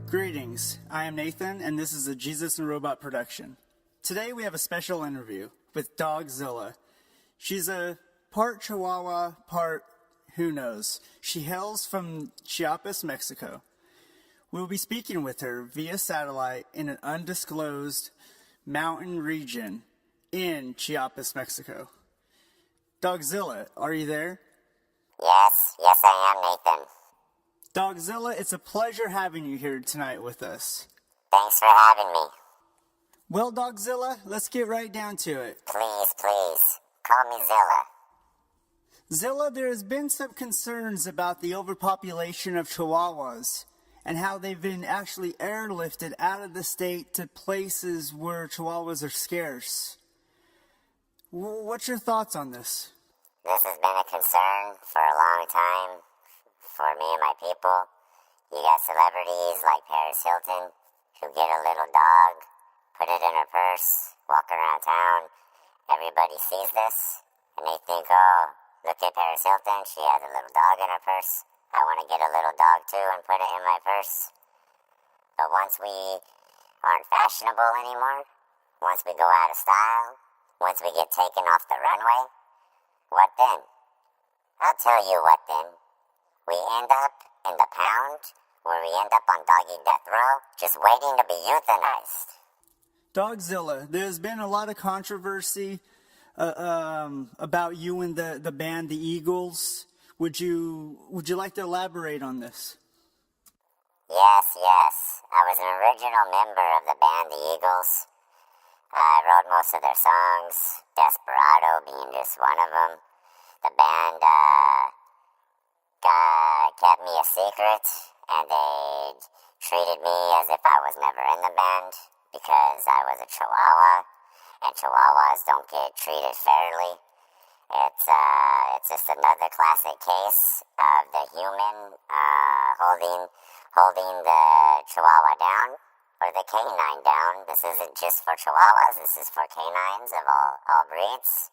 Greetings, I am Nathan, and this is a Jesus and Robot production. Today we have a special interview with Dogzilla. She's a part Chihuahua, part who knows. She hails from Chiapas, Mexico. We will be speaking with her via satellite in an undisclosed mountain region in Chiapas, Mexico. Dogzilla, are you there? Yes, I am, Nathan. Dogzilla, it's a pleasure having you here tonight with us. Thanks for having me. Well, Dogzilla, let's get right down to it. Please, call me Zilla. Zilla, there has been some concerns about the overpopulation of Chihuahuas and how they've been actually airlifted out of the state to places where Chihuahuas are scarce. What's your thoughts on this? This has been a concern for a long time for me and my people. You got celebrities like Paris Hilton who get a little dog, put it in her purse, walk around town. Everybody sees this and they think, oh, look at Paris Hilton, she has a little dog in her purse. I want to get a little dog too and put it in my purse. But once we aren't fashionable anymore, once we go out of style, once we get taken off the runway, what then? I'll tell you what then. We end up in the pound, where we end up on doggy death row, just waiting to be euthanized. Dogzilla, there's been a lot of controversy about you and the band, the Eagles. Would you like to elaborate on this? Yes. I was an original member of the band, the Eagles. I wrote most of their songs, Desperado being just one of them. The band kept me a secret, and they treated me as if I was never in the band because I was a Chihuahua, and Chihuahuas don't get treated fairly. It's just another classic case of the human holding the Chihuahua down or the canine down. This isn't just for Chihuahuas, this is for canines of all breeds,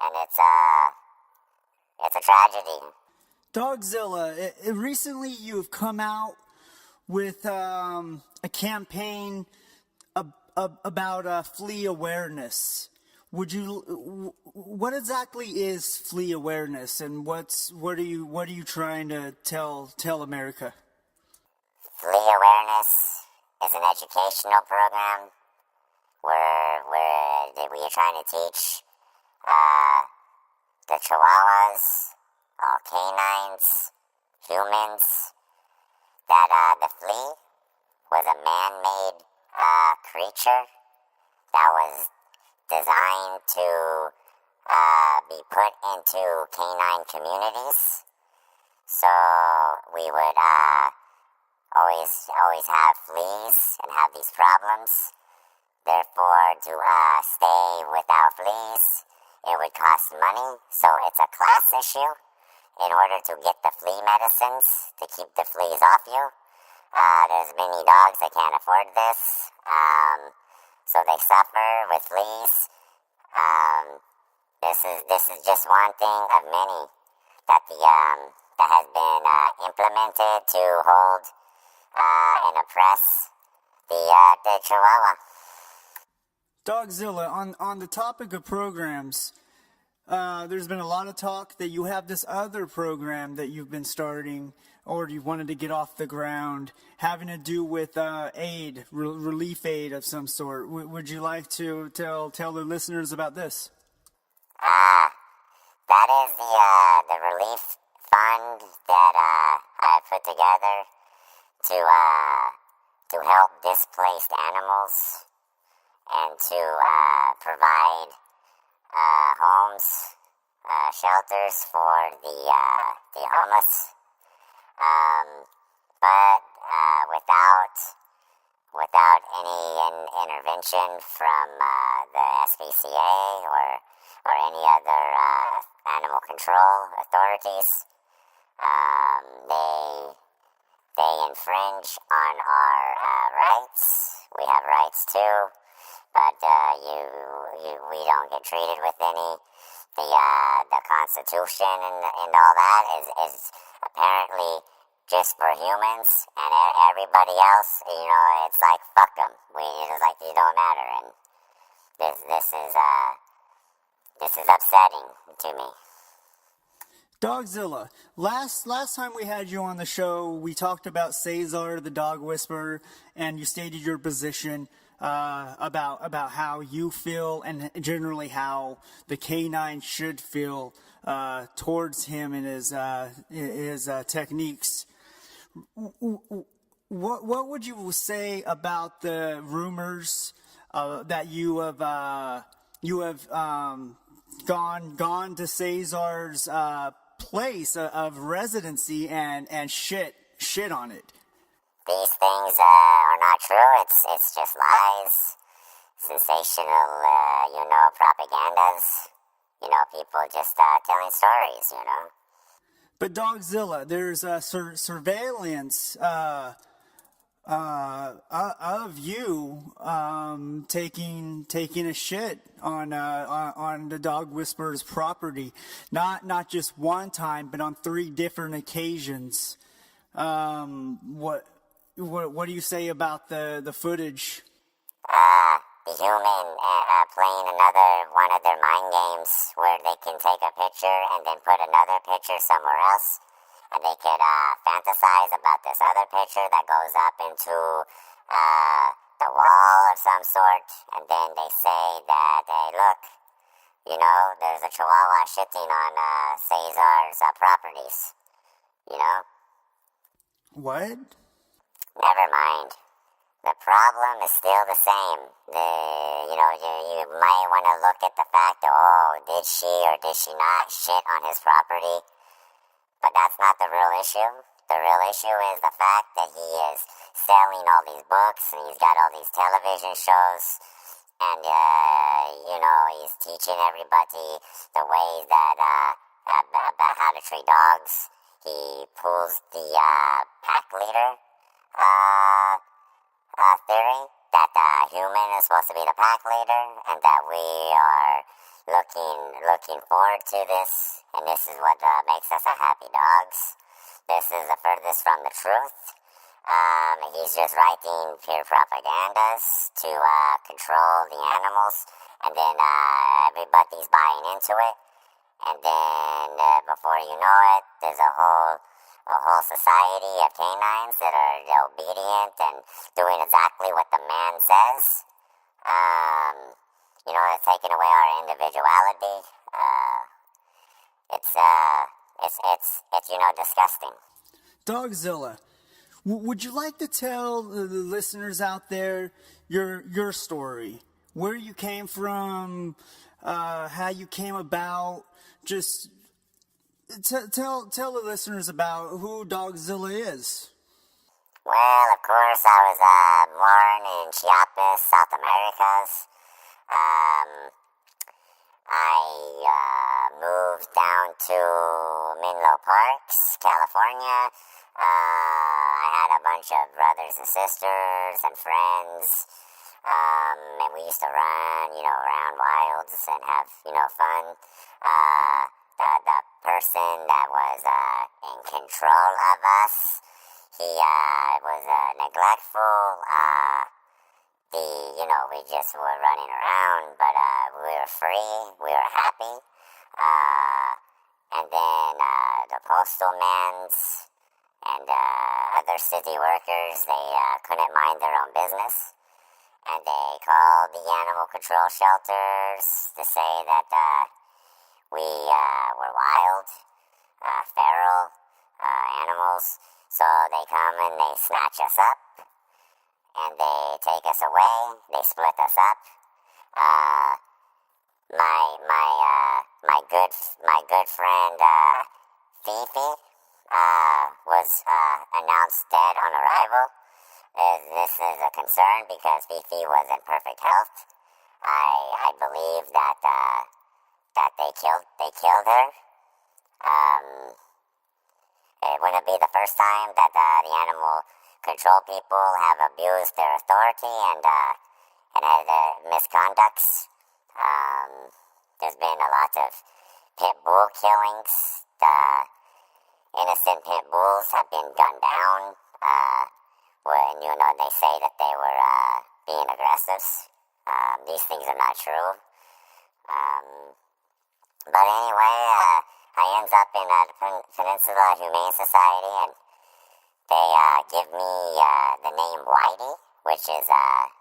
and it's a tragedy. Dogzilla, recently you've come out with a campaign about flea awareness. What exactly is flea awareness, and what are you trying to tell America? Flea awareness is an educational program where we are trying to teach the Chihuahuas, all canines, humans, that the flea was a man-made creature that was designed to be put into canine communities. So we would always have fleas and have these problems. Therefore, to stay without fleas, it would cost money. So it's a class issue. In order to get the flea medicines to keep the fleas off you, there's many dogs that can't afford this, so they suffer with fleas. This is just one thing of many that has been implemented to hold and oppress the Chihuahua. Dogzilla, on the topic of programs, there's been a lot of talk that you have this other program that you've been starting, or you wanted to get off the ground, having to do with aid, relief aid of some sort. Would you like to tell the listeners about this? That is the relief fund that I put together to help displaced animals and to provide homes, shelters for the homeless, but without any intervention from the SPCA or any other animal control authorities. They infringe on our rights. We have rights too, but we don't get treated with any. The Constitution and all that is apparently just for humans, and everybody else, it's like, fuck them. It's like they don't matter, and this is upsetting to me. Dogzilla, last time we had you on the show, we talked about Cesar, the dog whisperer, and you stated your position about how you feel and generally how the canine should feel towards him and his techniques. What would you say about the rumors that you have gone to Cesar's place of residency and shit on it? These things are not true. It's just lies, sensational, propagandas. People just telling stories. But Dogzilla, there's surveillance of you taking a shit on the dog whisperer's property, not just one time, but on 3 different occasions. What do you say about the footage? The human playing another one of their mind games where they can take a picture and then put another picture somewhere else, and they could fantasize about this other picture that goes up into the wall of some sort, and then they say that, hey, look, there's a chihuahua shitting on Cesar's properties, What? Never mind. The problem is still the same. You might want to look at the fact that, did she or did she not shit on his property? But that's not the real issue. The real issue is the fact that he is selling all these books and he's got all these television shows, and he's teaching everybody the ways that about how to treat dogs. He pulls the pack leader theory that the human is supposed to be the pack leader, and that we are looking forward to this, and this is what makes us a happy dogs. This is the furthest from the truth. He's just writing pure propagandas to control the animals, and then everybody's buying into it, and then before you know it, there's a whole society of canines that are obedient and doing exactly what the man says. It's taking away our individuality. It's disgusting. Dogzilla, would you like to tell the listeners out there your story, where you came from, how you came about? Just tell the listeners about who Dogzilla is. Well, of course, I was born in Chiapas, South Americas. I moved down to Menlo Parks, California. I had a bunch of brothers and sisters and friends, and we used to run, around wilds and have, fun. The person that was in control of us, he was neglectful. We just were running around, but we were free, we were happy. And then the postal mans and other city workers, they couldn't mind their own business. And they called the animal control shelters to say that we were wild, feral animals. So they come and they snatch us up, and they take us away. They split us up. My good friend Fifi was announced dead on arrival. This is a concern because Fifi was in perfect health. I believe that they killed her. It wouldn't be the first time that the animal control people have abused their authority and had misconducts. There's been a lot of pit bull killings innocent pit bulls have been gunned down. When, they say that they were being aggressive. These things are not true. But anyway, I ends up in the Peninsula Humane Society, and they give me the name Whitey, which is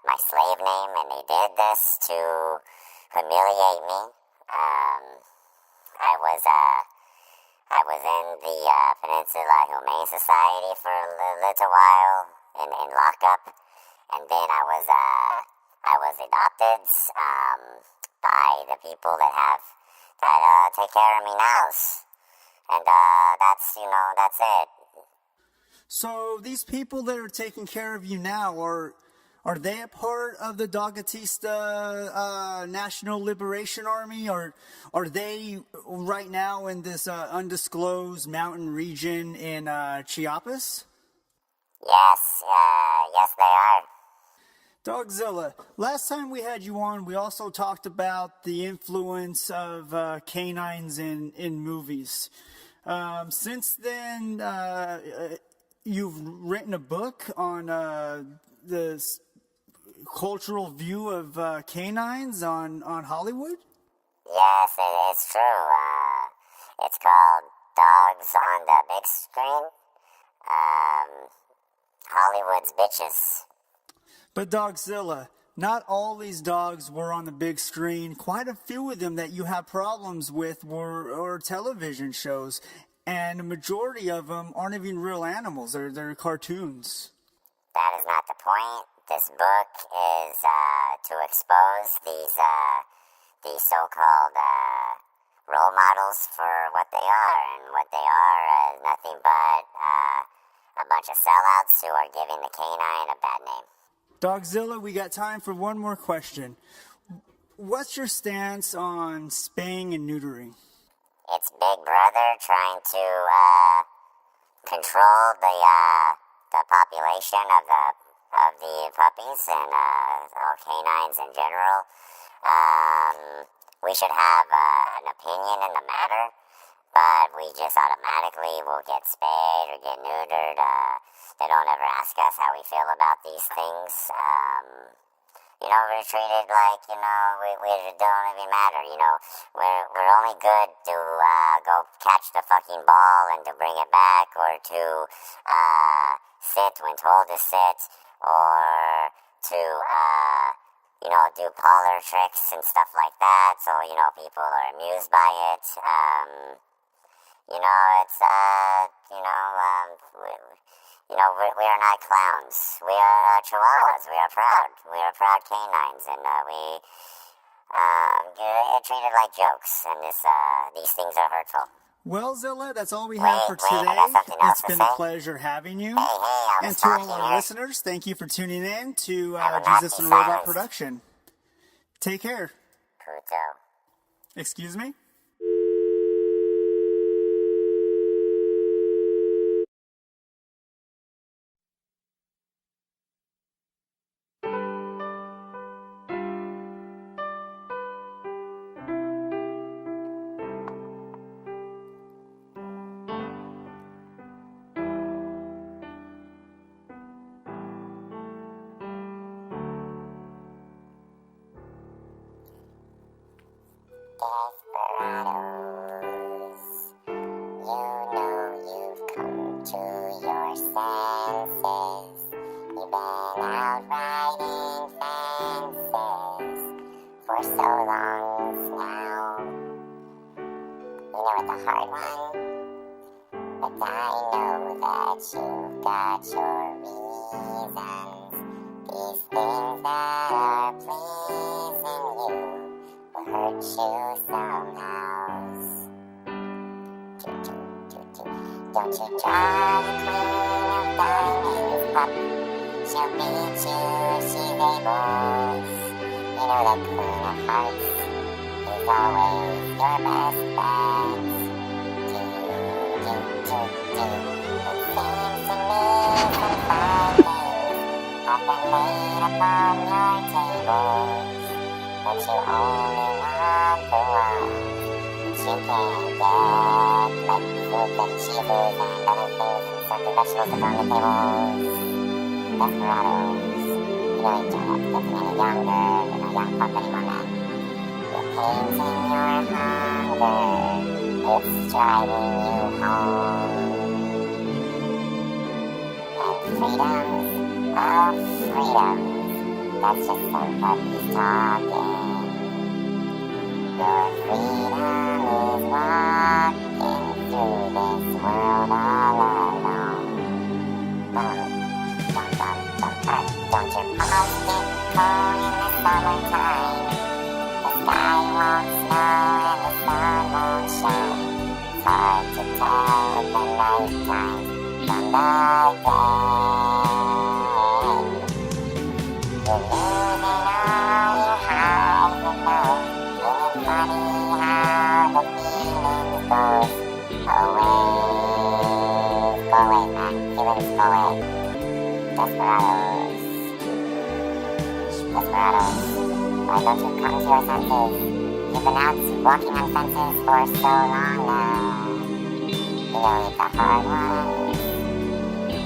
my slave name, and they did this to humiliate me. I was in the Peninsula Humane Society for a little while in lockup, and then I was adopted by the people that take care of me now, and that's it. So these people that are taking care of you now, are they a part of the Dogzilla National Liberation Army, or are they right now in this undisclosed mountain region in Chiapas? Yes, they are. Dogzilla, last time we had you on, we also talked about the influence of canines in movies. Since then, you've written a book on the cultural view of canines on Hollywood? Yes, it's true. It's called Dogs on the Big Screen. Hollywood's bitches. But Dogzilla, not all these dogs were on the big screen. Quite a few of them that you have problems with were television shows. And a majority of them aren't even real animals. They're cartoons. That is not the point. This book is to expose these so-called role models for what they are. And what they are is nothing but a bunch of sellouts who are giving the canine a bad name. Dogzilla, we got time for one more question. What's your stance on spaying and neutering? It's Big Brother trying to control the population of the puppies and all canines in general. We should have an opinion in the matter, but we just automatically will get spayed or get neutered. They don't ever ask us how we feel about these things. We're treated like, we don't even matter, We're only good to go catch the fucking ball and to bring it back, or to sit when told to sit, or to, do parlor tricks and stuff like that, so, people are amused by it. We are not clowns. We are chihuahuas. We are proud. We are proud canines, and we get treated like jokes, and these things are hurtful. Well, Zilla, that's all we have for today. It's been a pleasure having you. And to all our listeners, thank you for tuning in to Jesus and Robot Production. Take care. Puto. Excuse me? Desperados, you've come to your senses. You've been out riding fences for so long now. With the hard one, but I know that you've got your reasons. These things that are pleasing you hurt you somehow. Don't you try the queen of diamonds, pup. She'll beat you if she's able. The queen of hearts is always your best bet. It seems to me some fine things have been laid upon your tables, but you only want the one that you can't get. Let milk and cheeses and other things and stuff, the vegetables that go on the tables. Desperados. You don't have to get them any younger. You're not young pup anymore, man. You're painting your hunger. It's driving you home. And freedoms, oh freedoms. That's just some puppies talking. Your freedom is walking through this world all alone. Don't your paws get cold in the summertime? The sky won't snow and the sun won't shine. It's hard to tell the nighttime from the day. You're losing all your highs and lows. Isn't it funny how the feelings goes away? Go away, man. Feelings go away. Desperados. Desperados. Why don't you come to your senses? You've been out walking on fences for so long now. You know it's a hard one.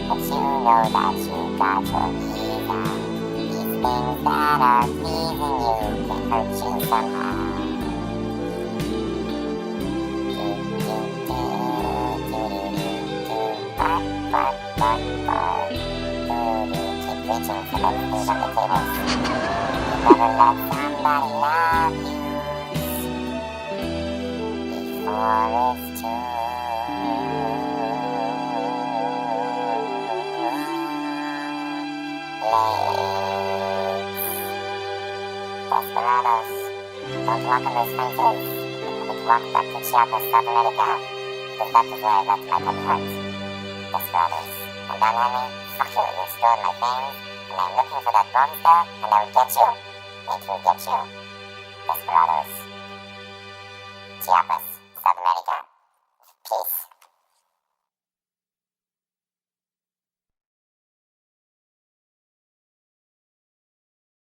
But you know that you got your keys on. These things that are pleasing you can hurt you somehow. Keep reaching for those things on the table. Never let somebody love you before it's too late. Desperados, don't walk on those fences. Let's walk back to Chiapas, South America, because that is where I left my puppy heart. Desperados, and don't let me. Fuck you, you stole my things, and I'm looking for that monster, and I will get you. It will get you. Desperados. Chiapas, South America.